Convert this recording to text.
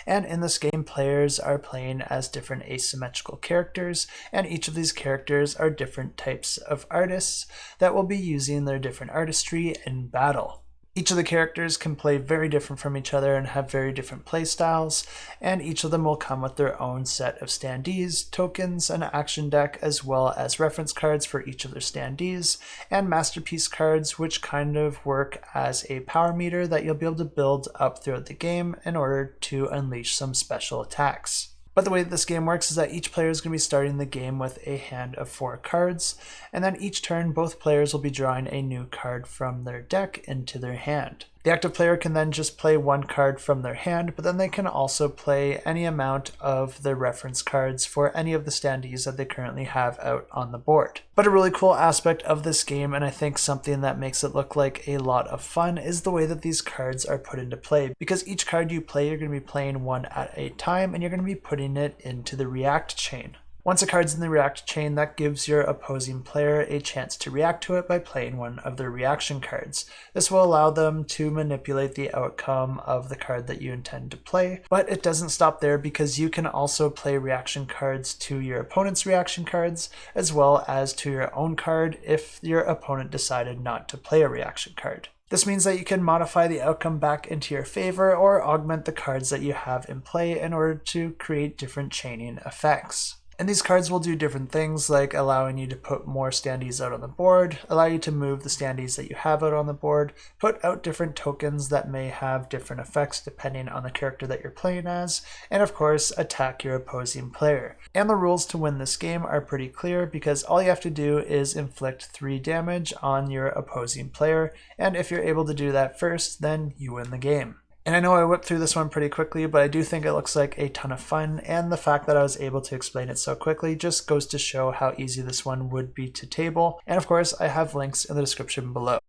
And in this game, players are playing as different asymmetrical characters, and each of these characters are different types of artists that will be using their different artistry in battle. Each of the characters can play very different from each other and have very different play styles, and each of them will come with their own set of standees, tokens, an action deck, as well as reference cards for each of their standees, and masterpiece cards, which kind of work as a power meter that you'll be able to build up throughout the game in order to unleash some special attacks. But the way that this game works is that each player is going to be starting the game with a hand of 4 cards, and then each turn both players will be drawing a new card from their deck into their hand. The active player can then just play 1 card from their hand, but then they can also play any amount of their reference cards for any of the standees that they currently have out on the board. But a really cool aspect of this game, and I think something that makes it look like a lot of fun, is the way that these cards are put into play. Because each card you play, you're going to be playing one at a time, and you're going to be putting it into the react chain. Once a card's in the react chain, that gives your opposing player a chance to react to it by playing one of their reaction cards. This will allow them to manipulate the outcome of the card that you intend to play, but it doesn't stop there because you can also play reaction cards to your opponent's reaction cards, as well as to your own card if your opponent decided not to play a reaction card. This means that you can modify the outcome back into your favor or augment the cards that you have in play in order to create different chaining effects. And these cards will do different things, like allowing you to put more standees out on the board, allow you to move the standees that you have out on the board, put out different tokens that may have different effects depending on the character that you're playing as, and of course, attack your opposing player. And the rules to win this game are pretty clear because all you have to do is inflict 3 damage on your opposing player, and if you're able to do that first, then you win the game. And I know I whipped through this one pretty quickly, but I do think it looks like a ton of fun, and the fact that I was able to explain it so quickly just goes to show how easy this one would be to table. And of course, I have links in the description below.